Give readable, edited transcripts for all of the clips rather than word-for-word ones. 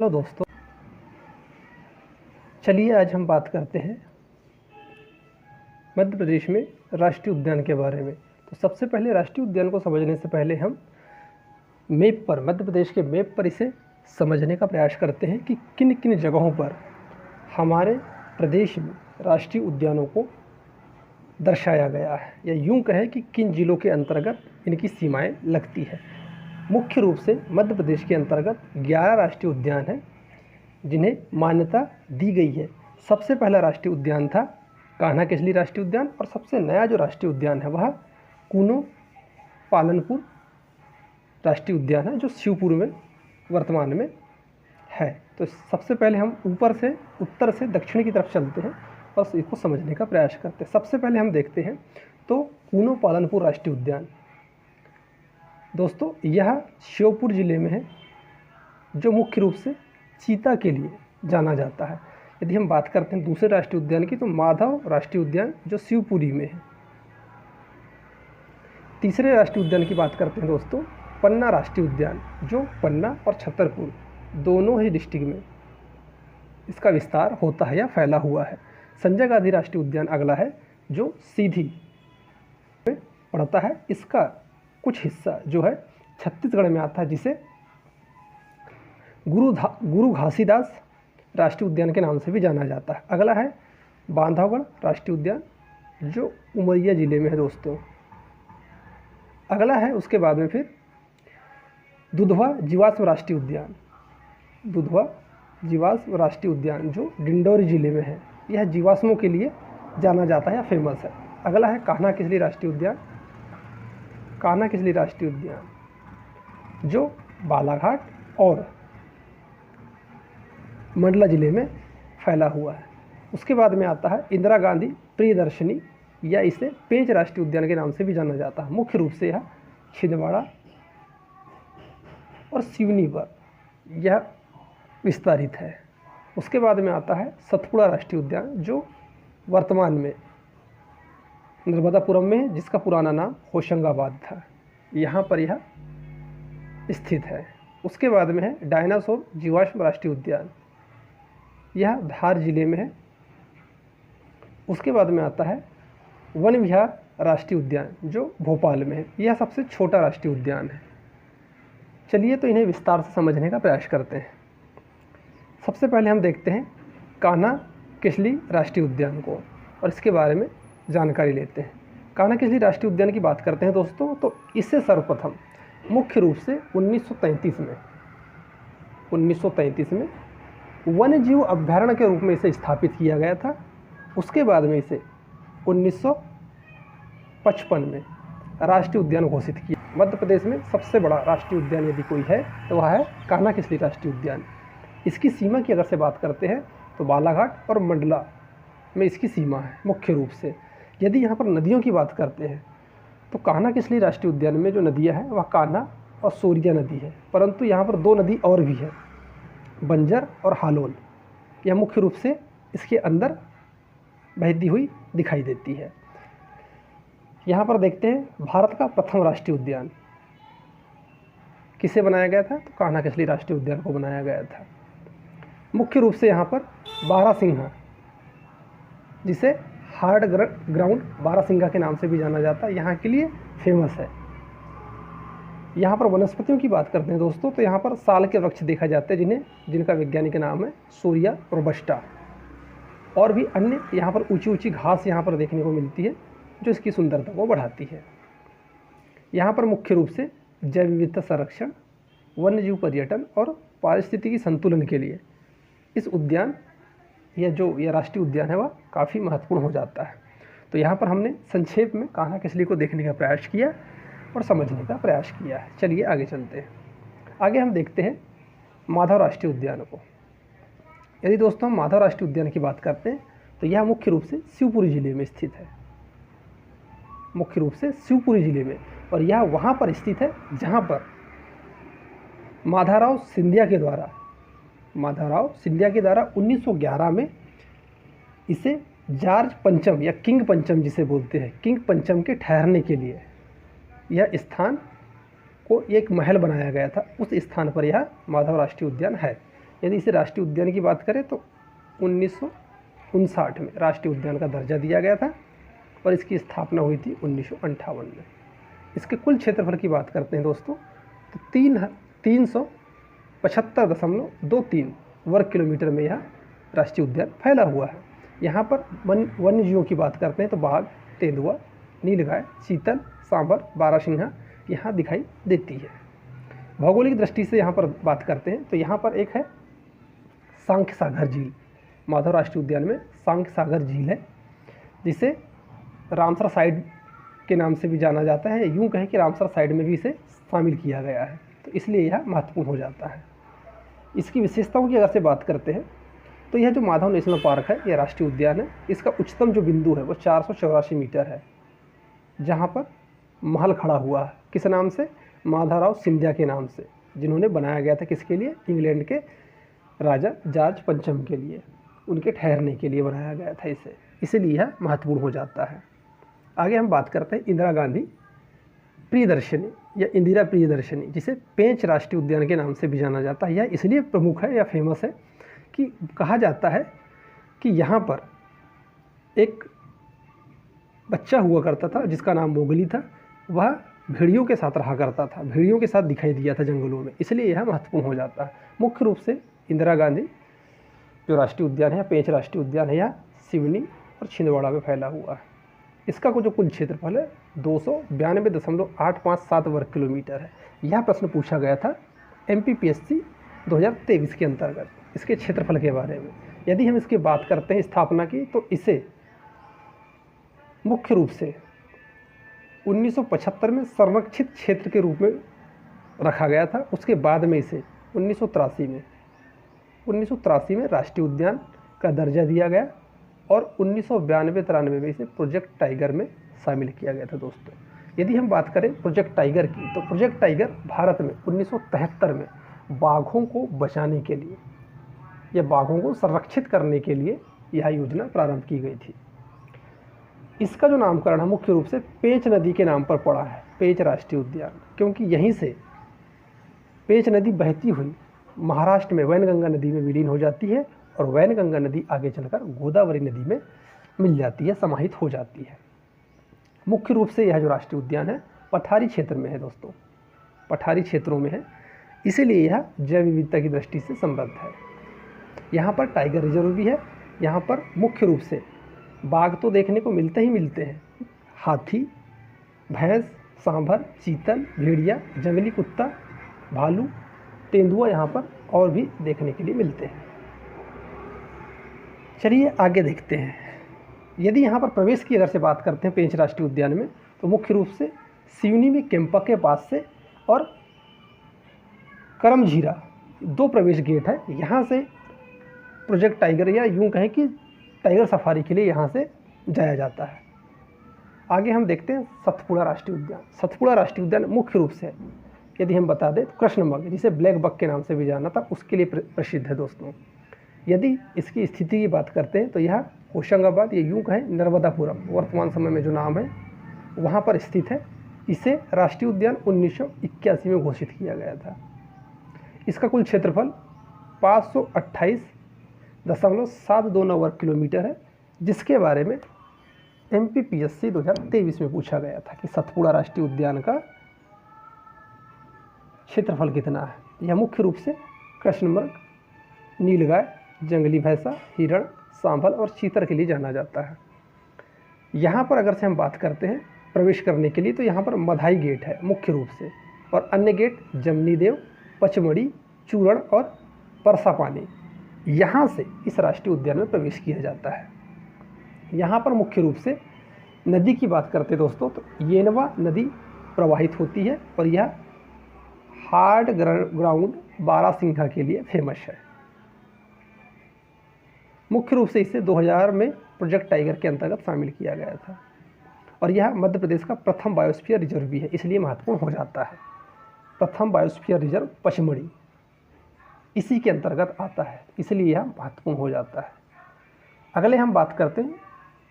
Hello दोस्तों, चलिए आज हम बात करते हैं मध्य प्रदेश में राष्ट्रीय उद्यान के बारे में। तो सबसे पहले राष्ट्रीय उद्यान को समझने से पहले हम मैप पर, मध्य प्रदेश के मैप पर इसे समझने का प्रयास करते हैं कि किन किन जगहों पर हमारे प्रदेश में राष्ट्रीय उद्यानों को दर्शाया गया है, या यूँ कहें कि किन जिलों के अंतर्गत इनकी सीमाएँ लगती है। मुख्य रूप से मध्य प्रदेश के अंतर्गत 11 राष्ट्रीय उद्यान हैं जिन्हें मान्यता दी गई है। सबसे पहला राष्ट्रीय उद्यान था कान्हा केसली राष्ट्रीय उद्यान, और सबसे नया जो राष्ट्रीय उद्यान है वह कूनो पालनपुर राष्ट्रीय उद्यान है, जो शिवपुर में वर्तमान में है। तो सबसे पहले हम ऊपर से उत्तर से दक्षिण की तरफ चलते हैं और इसको समझने का प्रयास करते हैं। सबसे पहले हम देखते हैं तो कूनो पालनपुर राष्ट्रीय उद्यान। दोस्तों, यह श्योपुर ज़िले में है, जो मुख्य रूप से चीता के लिए जाना जाता है। यदि हम बात करते हैं दूसरे राष्ट्रीय उद्यान की, तो माधव राष्ट्रीय उद्यान जो शिवपुरी में है। तीसरे राष्ट्रीय उद्यान की बात करते हैं दोस्तों, पन्ना राष्ट्रीय उद्यान, जो पन्ना और छतरपुर दोनों ही डिस्ट्रिक्ट में इसका विस्तार होता है या फैला हुआ है। संजय गांधी राष्ट्रीय उद्यान अगला है, जो सीधी में पड़ता है। इसका कुछ हिस्सा जो है छत्तीसगढ़ में आता है, जिसे गुरु घासीदास राष्ट्रीय उद्यान के नाम से भी जाना जाता है। अगला है बांधवगढ़ राष्ट्रीय उद्यान, जो उमरिया ज़िले में है दोस्तों। अगला है उसके बाद में फिर दुधवा जीवाश्म राष्ट्रीय उद्यान, दुधवा जीवाश्म राष्ट्रीय उद्यान जो डिंडौरी ज़िले में है। यह जीवाश्मों के लिए जाना जाता है या फेमस है। अगला है कान्हा केसली राष्ट्रीय उद्यान, कान्हा केसली राष्ट्रीय उद्यान जो बालाघाट और मंडला ज़िले में फैला हुआ है। उसके बाद में आता है इंदिरा गांधी प्रियदर्शनी, या इसे पेंच राष्ट्रीय उद्यान के नाम से भी जाना जाता है। मुख्य रूप से यह छिंदवाड़ा और सिवनी पर यह विस्तारित है। उसके बाद में आता है सतपुड़ा राष्ट्रीय उद्यान, जो वर्तमान में नर्मदापुरम में है, जिसका पुराना नाम होशंगाबाद था। यहाँ पर यह स्थित है। उसके बाद में है डायनासोर जीवाश्म राष्ट्रीय उद्यान, यह धार जिले में है। उसके बाद में आता है वन विहार राष्ट्रीय उद्यान, जो भोपाल में है। यह सबसे छोटा राष्ट्रीय उद्यान है। चलिए तो इन्हें विस्तार से समझने का प्रयास करते हैं। सबसे पहले हम देखते हैं कान्हा केसली राष्ट्रीय उद्यान को और इसके बारे में जानकारी लेते हैं। कान्हा केसली राष्ट्रीय उद्यान की बात करते हैं दोस्तों, तो इससे सर्वप्रथम मुख्य रूप से 1933 में वन्य जीव अभ्यारण्य के रूप में इसे स्थापित किया गया था। उसके बाद में इसे 1955 में राष्ट्रीय उद्यान घोषित किया। मध्य प्रदेश में सबसे बड़ा राष्ट्रीय उद्यान यदि कोई है तो वह है कान्हा केसली राष्ट्रीय उद्यान। इसकी सीमा की अगर से बात करते हैं तो बालाघाट और मंडला में इसकी सीमा है मुख्य रूप से। यदि यहाँ पर नदियों की बात करते हैं तो कान्हा केसली राष्ट्रीय उद्यान में जो नदियाँ हैं वह कान्हा और सूर्या नदी है, परंतु यहाँ पर 2 नदी और भी है, बंजर और हालोल। यह मुख्य रूप से इसके अंदर बहती हुई दिखाई देती है। यहाँ पर देखते हैं भारत का प्रथम राष्ट्रीय उद्यान किसे बनाया गया था, तो कान्हा केसली राष्ट्रीय उद्यान को बनाया गया था। मुख्य रूप से यहाँ पर बारहसिंघा, जिसे हार्ड ग्राउंड बारहसिंघा के नाम से भी जाना जाता है, यहाँ के लिए फेमस है। यहाँ पर वनस्पतियों की बात करते हैं दोस्तों, तो यहाँ पर साल के वृक्ष देखा जाते हैं जिनका वैज्ञानिक नाम है सूर्या रोबस्टा, और भी अन्य यहाँ पर ऊंची ऊंची घास यहाँ पर देखने को मिलती है, जो इसकी सुंदरता को बढ़ाती है। यहाँ पर मुख्य रूप से जैव विविधता संरक्षण, वन्यजीव पर्यटन और पारिस्थितिकी संतुलन के लिए इस उद्यान यह राष्ट्रीय उद्यान है वह काफ़ी महत्वपूर्ण हो जाता है। तो यहाँ पर हमने संक्षेप में कान्हा केसली को देखने का प्रयास किया और समझने का प्रयास किया है। चलिए आगे चलते हैं। आगे हम देखते हैं माधव राष्ट्रीय उद्यान को। यदि दोस्तों हम माधव राष्ट्रीय उद्यान की बात करते हैं तो यह मुख्य रूप से शिवपुरी ज़िले में स्थित है, मुख्य रूप से शिवपुरी ज़िले में। और यह वहाँ पर स्थित है जहाँ पर माधवराव सिंधिया के द्वारा 1911 में इसे जॉर्ज पंचम या किंग पंचम जिसे बोलते हैं, किंग पंचम के ठहरने के लिए यह स्थान को एक महल बनाया गया था। उस स्थान पर यह माधव राष्ट्रीय उद्यान है। यदि इसे राष्ट्रीय उद्यान की बात करें तो 1959 में राष्ट्रीय उद्यान का दर्जा दिया गया था और इसकी स्थापना हुई थी 1958 में। इसके कुल क्षेत्रफल की बात करते हैं दोस्तों तो 375.23 वर्ग किलोमीटर में यह राष्ट्रीय उद्यान फैला हुआ है। यहाँ पर वन्य जीवों की बात करते हैं तो बाघ, तेंदुआ, नीलगाय, चीतल, सांभर, बारहसिंगा यहाँ दिखाई देती है। भौगोलिक दृष्टि से यहाँ पर बात करते हैं तो यहाँ पर एक है सांख्य सागर झील। माधव राष्ट्रीय उद्यान में सांख्य सागर झील है, जिसे रामसर साइड के नाम से भी जाना जाता है। यूँ कहें कि रामसर साइड में भी इसे शामिल किया गया है, तो इसलिए यह महत्वपूर्ण हो जाता है। इसकी विशेषताओं की अगर से बात करते हैं तो यह जो माधव नेशनल पार्क है, यह राष्ट्रीय उद्यान है, इसका उच्चतम जो बिंदु है वो 484 मीटर है, जहाँ पर महल खड़ा हुआ है। किस नाम से? माधवराव सिंधिया के नाम से, जिन्होंने बनाया गया था किसके लिए? इंग्लैंड के राजा जॉर्ज पंचम के लिए, उनके ठहरने के लिए बनाया गया था इसे, इसलिए यह महत्वपूर्ण हो जाता है। आगे हम बात करते हैं इंदिरा गांधी प्रियदर्शनी या इंदिरा प्रियदर्शनी, जिसे पेंच राष्ट्रीय उद्यान के नाम से भी जाना जाता है। यह इसलिए प्रमुख है या फेमस है कि कहा जाता है कि यहाँ पर एक बच्चा हुआ करता था जिसका नाम मोगली था। वह भेड़ियों के साथ रहा करता था, भेड़ियों के साथ दिखाई दिया था जंगलों में, इसलिए यह महत्वपूर्ण हो जाता है। मुख्य रूप से इंदिरा गांधी जो राष्ट्रीय उद्यान है, पेंच राष्ट्रीय उद्यान है, यह सिवनी और छिंदवाड़ा में फैला हुआ है। इसका जो कुल क्षेत्रफल है 292.857 वर्ग किलोमीटर है। यह प्रश्न पूछा गया था MPPSC 2023 के अंतर्गत इसके क्षेत्रफल के बारे में। यदि हम इसकी बात करते हैं स्थापना की, तो इसे मुख्य रूप से 1975 में संरक्षित क्षेत्र के रूप में रखा गया था। उसके बाद में इसे 1983 में राष्ट्रीय उद्यान का दर्जा दिया गया और 1992-93 में इसे प्रोजेक्ट टाइगर में शामिल किया गया था दोस्तों। यदि हम बात करें प्रोजेक्ट टाइगर की, तो प्रोजेक्ट टाइगर भारत में 1973 में बाघों को बचाने के लिए या बाघों को संरक्षित करने के लिए यह योजना प्रारंभ की गई थी। इसका जो नामकरण है मुख्य रूप से पेंच नदी के नाम पर पड़ा है, पेंच राष्ट्रीय उद्यान, क्योंकि यहीं से पेंच नदी बहती हुई महाराष्ट्र में वैनगंगा नदी में विलीन हो जाती है और वैनगंगा नदी आगे चलकर गोदावरी नदी में मिल जाती है, समाहित हो जाती है। मुख्य रूप से यह जो राष्ट्रीय उद्यान है पठारी क्षेत्र में है दोस्तों, पठारी क्षेत्रों में है, इसीलिए यह जैव विविधता की दृष्टि से समृद्ध है। यहाँ पर टाइगर रिजर्व भी है। यहाँ पर मुख्य रूप से बाघ तो देखने को मिलते ही मिलते हैं, हाथी, भैंस, सांभर, चीतल, भेड़िया, जंगली कुत्ता, भालू, तेंदुआ यहाँ पर और भी देखने के लिए मिलते हैं। चलिए आगे देखते हैं। यदि यहाँ पर प्रवेश की अगर से बात करते हैं पेंच राष्ट्रीय उद्यान में, तो मुख्य रूप से सिवनी में कैंपा के पास से और करमझीरा 2 प्रवेश गेट है। यहाँ से प्रोजेक्ट टाइगर या यूँ कहें कि टाइगर सफारी के लिए यहाँ से जाया जाता है। आगे हम देखते हैं सतपुड़ा राष्ट्रीय उद्यान। सतपुड़ा राष्ट्रीय उद्यान मुख्य रूप से यदि हम बता दें तो कृष्णमृग, जिसे ब्लैक बक के नाम से भी जाना था, उसके लिए प्रसिद्ध है दोस्तों। यदि इसकी स्थिति की बात करते हैं तो यह होशंगाबाद, ये यूँ कहें नर्मदापुरम वर्तमान समय में जो नाम है वहाँ पर स्थित है। इसे राष्ट्रीय उद्यान 1981 में घोषित किया गया था। इसका कुल क्षेत्रफल 528.729 वर्ग किलोमीटर है, जिसके बारे में MPPSC 2023 में पूछा गया था कि सतपुड़ा राष्ट्रीय उद्यान का क्षेत्रफल कितना है। यह मुख्य रूप से कृष्णमृग, नीलगाय, जंगली भैंसा, हिरण, सांभर और चीतर के लिए जाना जाता है। यहाँ पर अगर से हम बात करते हैं प्रवेश करने के लिए, तो यहाँ पर मधाई गेट है मुख्य रूप से, और अन्य गेट जमनी देव, पचमढ़ी, चूरण और परसापानी, यहाँ से इस राष्ट्रीय उद्यान में प्रवेश किया जाता है। यहाँ पर मुख्य रूप से नदी की बात करते हैं दोस्तों, तो येनवा नदी प्रवाहित होती है और यह हार्ड ग्राउंड बारहसिंघा के लिए फेमस है। मुख्य रूप से इसे 2000 में प्रोजेक्ट टाइगर के अंतर्गत शामिल किया गया था और यह मध्य प्रदेश का प्रथम बायोस्फीयर रिजर्व भी है, इसलिए महत्वपूर्ण हो जाता है। प्रथम बायोस्फीयर रिजर्व पचमढ़ी इसी के अंतर्गत आता है, इसलिए यह महत्वपूर्ण हो जाता है। अगले हम बात करते हैं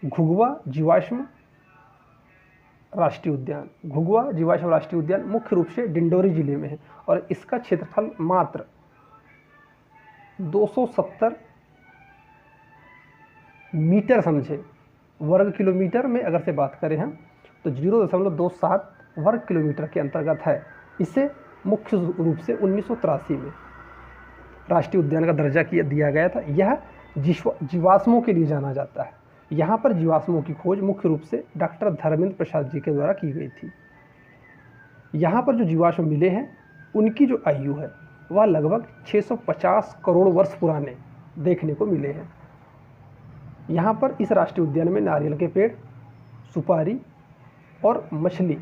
घुघुआ जीवाश्म राष्ट्रीय उद्यान। घुघुआ जीवाश्म राष्ट्रीय उद्यान मुख्य रूप से डिंडोरी जिले में है और इसका क्षेत्रफल मात्र 270 मीटर समझे, वर्ग किलोमीटर में अगर से बात करें हम तो 0.27 वर्ग किलोमीटर के अंतर्गत है। इसे मुख्य रूप से 1983 में राष्ट्रीय उद्यान का दर्जा दिया गया था। यह जीवाश्मों के लिए जाना जाता है। यहाँ पर जीवाश्मों की खोज मुख्य रूप से डॉक्टर धर्मेंद्र प्रसाद जी के द्वारा की गई थी। यहाँ पर जो जीवाश्म मिले हैं उनकी जो आयु है वह लगभग 650 करोड़ वर्ष पुराने देखने को मिले हैं। यहाँ पर इस राष्ट्रीय उद्यान में नारियल के पेड़, सुपारी और मछली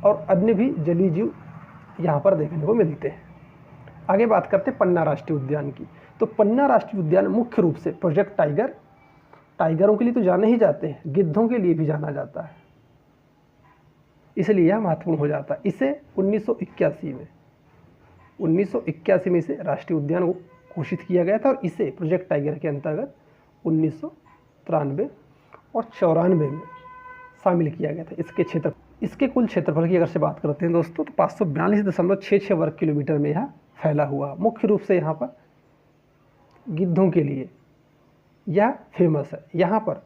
और अन्य भी जलीय जीव यहाँ पर देखने को मिलते हैं। आगे बात करते हैं पन्ना राष्ट्रीय उद्यान की। तो पन्ना राष्ट्रीय उद्यान मुख्य रूप से प्रोजेक्ट टाइगर, टाइगरों के लिए तो जाने ही जाते हैं, गिद्धों के लिए भी जाना जाता है, इसलिए यह महत्वपूर्ण हो जाता है। इसे 1981 में इसे राष्ट्रीय उद्यान घोषित किया गया था और इसे प्रोजेक्ट टाइगर के अंतर्गत 1993 और 94 में शामिल किया गया था। इसके कुल क्षेत्रफल की अगर से बात करते हैं दोस्तों तो 542.66 वर्ग किलोमीटर में यह फैला हुआ। मुख्य रूप से यहाँ पर गिद्धों के लिए यह फेमस है। यहाँ पर